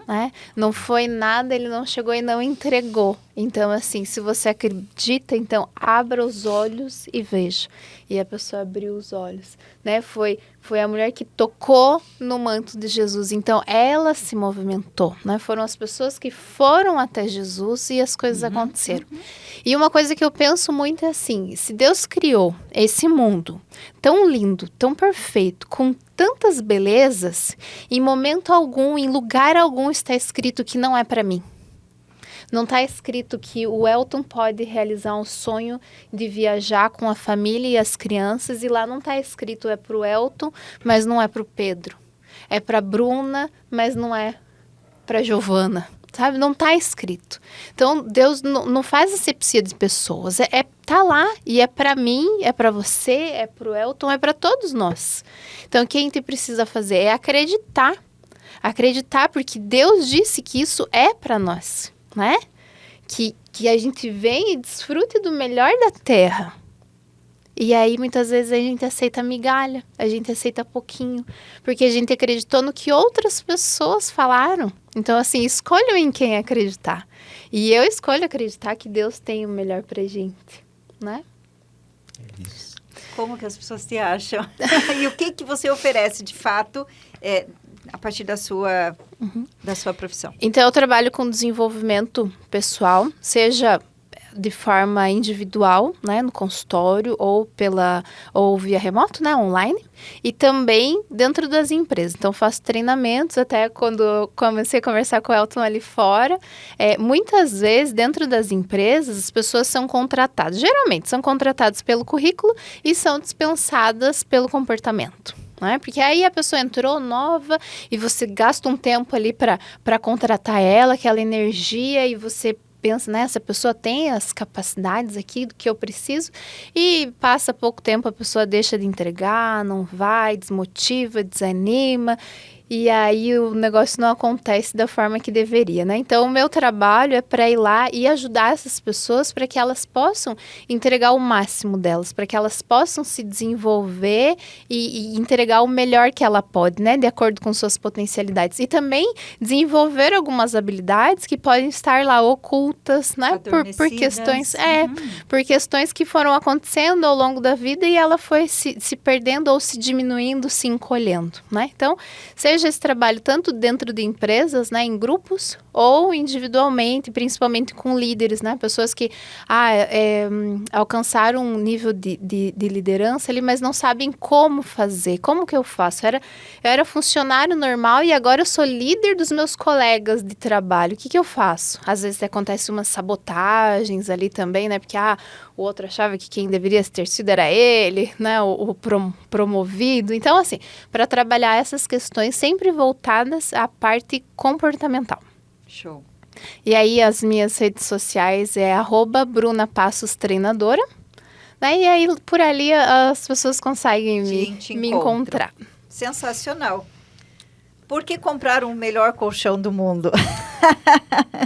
Speaker 3: né? Não foi nada, ele não chegou e não entregou. Então, assim, se você acredita, então abra os olhos e veja. E a pessoa abriu os olhos, né? Foi a mulher que tocou no manto de Jesus. Então, ela se movimentou, né? Foram as pessoas que foram até Jesus e as coisas aconteceram. E uma coisa que eu penso muito é assim, se Deus criou esse mundo tão lindo, tão perfeito, com tantas belezas, em momento algum, em lugar algum está escrito que não é para mim. Não está escrito que o Elton pode realizar um sonho de viajar com a família e as crianças e lá não está escrito é para o Elton, mas não é para o Pedro. É para a Bruna, mas não é para a Giovana. Sabe? Não está escrito. Então, Deus não faz asepsia de pessoas. Tá lá e é para mim, é para você, é para o Elton, é para todos nós. Então, o que a gente precisa fazer é acreditar. Acreditar porque Deus disse que isso é para nós. Né? Que a gente vem e desfrute do melhor da terra. E aí, muitas vezes, a gente aceita migalha, a gente aceita pouquinho, porque a gente acreditou no que outras pessoas falaram. Então, assim, escolham em quem acreditar. E eu escolho acreditar que Deus tem o melhor pra gente, né?
Speaker 2: É isso.
Speaker 1: Como que as pessoas te acham? E o que você oferece, de fato, a partir da sua profissão?
Speaker 3: Então, eu trabalho com desenvolvimento pessoal, seja de forma individual, né, no consultório, ou via remoto, né, online, e também dentro das empresas. Então, faço treinamentos, até quando eu comecei a conversar com o Elton ali fora, muitas vezes, dentro das empresas, as pessoas são contratadas, geralmente são contratadas pelo currículo e são dispensadas pelo comportamento. Né? Porque aí a pessoa entrou nova e você gasta um tempo ali para contratar ela, aquela energia, e você pensa, né, essa pessoa tem as capacidades aqui do que eu preciso, e passa pouco tempo, a pessoa deixa de entregar, não vai, desmotiva, desanima, e aí o negócio não acontece da forma que deveria, né? Então, o meu trabalho é para ir lá e ajudar essas pessoas para que elas possam entregar o máximo delas, para que elas possam se desenvolver e entregar o melhor que ela pode, né? De acordo com suas potencialidades. E também desenvolver algumas habilidades que podem estar lá ocultas, né? Por questões, por questões que foram acontecendo ao longo da vida e ela foi se perdendo ou se diminuindo, se encolhendo, né? Então, seja esse trabalho tanto dentro de empresas, né, em grupos, ou individualmente, principalmente com líderes, né? Pessoas que alcançaram um nível de liderança ali, mas não sabem como fazer. Como que eu faço? Eu era funcionário normal e agora eu sou líder dos meus colegas de trabalho. O que que eu faço? Às vezes acontece umas sabotagens ali também, né? Porque o outro achava que quem deveria ter sido era ele, né? O promovido. Então, assim, para trabalhar essas questões sempre voltadas à parte comportamental.
Speaker 1: Show.
Speaker 3: E aí, as minhas redes sociais é @BrunaPassosTreinadora. Né? E aí, por ali, as pessoas conseguem me encontrar.
Speaker 1: Sensacional. Por que comprar o melhor colchão do mundo?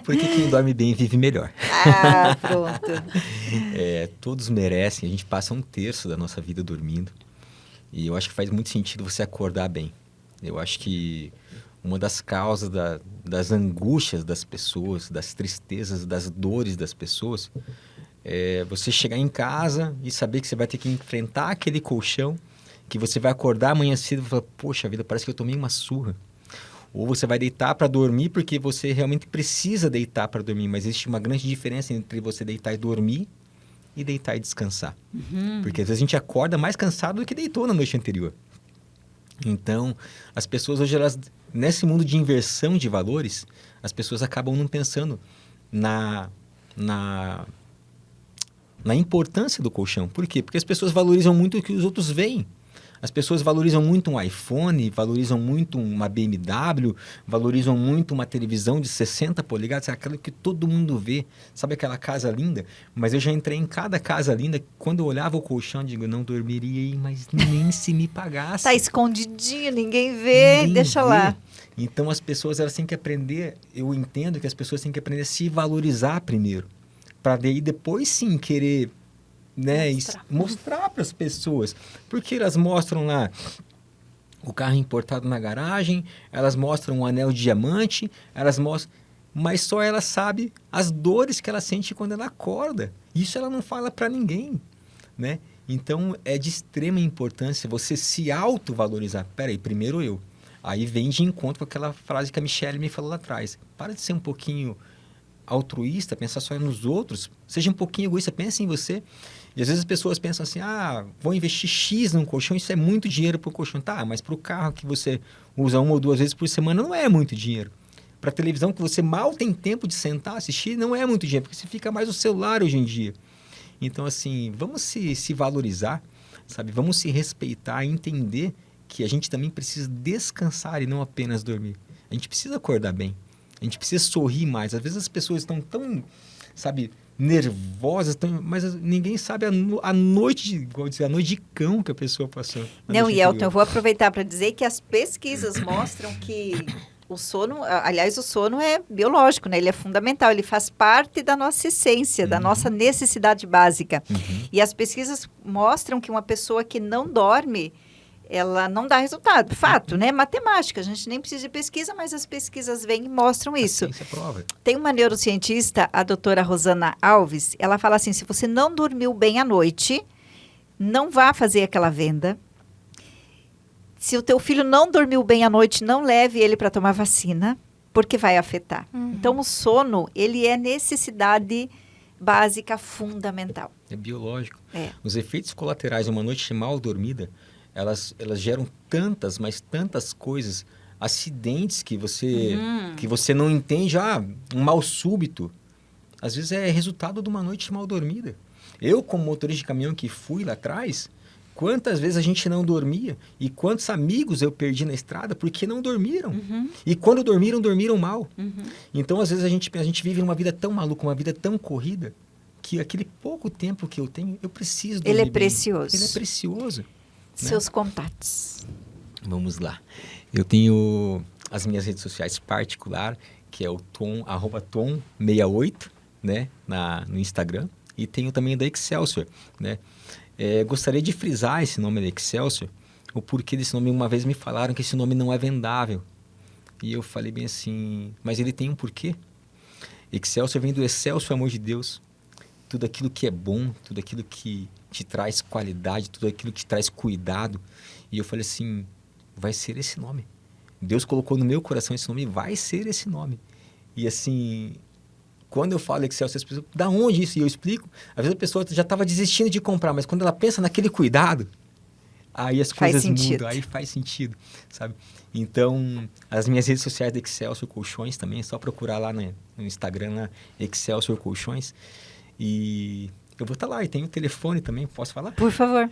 Speaker 2: Porque quem dorme bem vive melhor.
Speaker 1: Ah, pronto.
Speaker 2: Todos merecem. A gente passa 1/3 da nossa vida dormindo. E eu acho que faz muito sentido você acordar bem. Eu acho que uma das causas das angústias das pessoas, das tristezas, das dores das pessoas, é você chegar em casa e saber que você vai ter que enfrentar aquele colchão, que você vai acordar amanhã cedo e falar, poxa vida, parece que eu tomei uma surra. Ou você vai deitar para dormir porque você realmente precisa deitar para dormir, mas existe uma grande diferença entre você deitar e dormir e deitar e descansar. Porque às vezes a gente acorda mais cansado do que deitou na noite anterior. Então, as pessoas hoje, nesse mundo de inversão de valores, as pessoas acabam não pensando na importância do colchão. Por quê? Porque as pessoas valorizam muito o que os outros veem. As pessoas valorizam muito um iPhone, valorizam muito uma BMW, valorizam muito uma televisão de 60 polegadas, aquela que todo mundo vê. Sabe aquela casa linda? Mas eu já entrei em cada casa linda, quando eu olhava o colchão, eu digo, não dormiria aí, mas nem se me pagasse.
Speaker 1: Tá escondidinho, ninguém vê, deixa lá.
Speaker 2: Então as pessoas elas têm que aprender, eu entendo que as pessoas têm que aprender a se valorizar primeiro, para daí depois sim querer... Né, mostrar para as pessoas, porque elas mostram lá o carro importado na garagem, elas mostram um anel de diamante, elas mostram, mas só ela sabe as dores que ela sente quando ela acorda. Isso ela não fala para ninguém, né? Então é de extrema importância você se autovalorizar. Peraí, primeiro eu. Aí vem de encontro com aquela frase que a Michelle me falou lá atrás. Para de ser um pouquinho altruísta, pensar só nos outros, seja um pouquinho egoísta, pense em você. E às vezes as pessoas pensam assim, vou investir X num colchão, isso é muito dinheiro para o colchão. Tá, mas para o carro que você usa 1 ou 2 vezes por semana não é muito dinheiro. Para a televisão que você mal tem tempo de sentar, assistir, não é muito dinheiro, porque você fica mais no celular hoje em dia. Então, assim, vamos se valorizar, sabe? Vamos se respeitar, entender que a gente também precisa descansar e não apenas dormir. A gente precisa acordar bem. A gente precisa sorrir mais. Às vezes as pessoas estão tão, sabe, nervosas, mas ninguém sabe a noite de cão que a pessoa passou.
Speaker 1: Não, e Elton, eu vou aproveitar para dizer que as pesquisas mostram que o sono, aliás, o sono é biológico, né? Ele é fundamental, ele faz parte da nossa essência, da nossa necessidade básica. E as pesquisas mostram que uma pessoa que não dorme, ela não dá resultado. Fato, né? Matemática. A gente nem precisa de pesquisa, mas as pesquisas vêm e mostram isso.
Speaker 2: A ciência prova.
Speaker 1: Tem uma neurocientista, a doutora Rosana Alves, ela fala assim, se você não dormiu bem à noite, não vá fazer aquela venda. Se o teu filho não dormiu bem à noite, não leve ele para tomar vacina, porque vai afetar. Então, o sono, ele é necessidade básica fundamental.
Speaker 2: É biológico. Os efeitos colaterais de uma noite mal dormida, elas geram tantas, mas tantas coisas, acidentes que você não entende, um mal súbito. Às vezes é resultado de uma noite mal dormida. Eu, como motorista de caminhão que fui lá atrás, quantas vezes a gente não dormia e quantos amigos eu perdi na estrada porque não dormiram. E quando dormiram mal. Então, às vezes, a gente vive uma vida tão maluca, uma vida tão corrida, que aquele pouco tempo que eu tenho, eu preciso dormir
Speaker 1: Ele é
Speaker 2: bem.
Speaker 1: precioso.
Speaker 2: Ele é precioso.
Speaker 1: Seus contatos.
Speaker 2: Vamos lá. Eu tenho as minhas redes sociais particular, que é o @tom68, né, no Instagram. E tenho também da Excelsior, né? Gostaria de frisar esse nome da Excelsior, o porquê desse nome. Uma vez me falaram que esse nome não é vendável. E eu falei bem assim, mas ele tem um porquê. Excelsior vem do excelso amor de Deus. Tudo aquilo que é bom, tudo aquilo que te traz qualidade, tudo aquilo que te traz cuidado. E eu falei assim, vai ser esse nome. Deus colocou no meu coração esse nome, vai ser esse nome. E assim, quando eu falo Excel, as pessoas, da onde isso? E eu explico. Às vezes a pessoa já estava desistindo de comprar, mas quando ela pensa naquele cuidado, aí as coisas mudam, aí faz sentido, sabe? Então, as minhas redes sociais da Excelsior Colchões também, é só procurar lá no Instagram, na Excelsior Colchões. E eu vou estar lá, e tem o telefone também, posso falar?
Speaker 1: Por favor.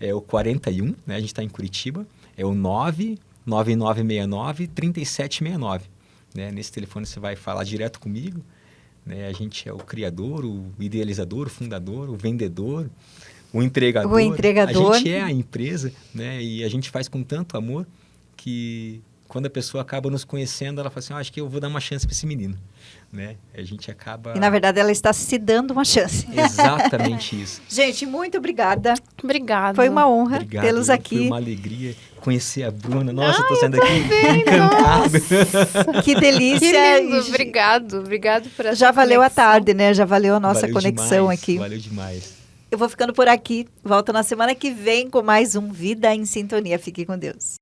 Speaker 2: É o 41, né? A gente está em Curitiba, é o 99969-3769. Né? Nesse telefone você vai falar direto comigo, né? A gente é o criador, o idealizador, o fundador, o vendedor, o entregador.
Speaker 1: O entregador.
Speaker 2: A gente é a empresa, né? E a gente faz com tanto amor que quando a pessoa acaba nos conhecendo, ela fala assim, acho que eu vou dar uma chance para esse menino. Né? A gente acaba...
Speaker 1: E, na verdade, ela está se dando uma chance.
Speaker 2: Exatamente isso.
Speaker 1: Gente, muito obrigada.
Speaker 3: Obrigada.
Speaker 1: Foi uma honra tê-los aqui.
Speaker 2: Foi uma alegria conhecer a Bruna. Nossa, eu tô saindo aqui encantado.
Speaker 1: Nossa. Que delícia.
Speaker 3: Que lindo. Obrigado por essa
Speaker 1: Já valeu
Speaker 3: conexão.
Speaker 1: a tarde, né? Já valeu a nossa conexão
Speaker 2: demais,
Speaker 1: aqui.
Speaker 2: Valeu demais.
Speaker 1: Eu vou ficando por aqui. Volto na semana que vem com mais um Vida em Sintonia. Fique com Deus.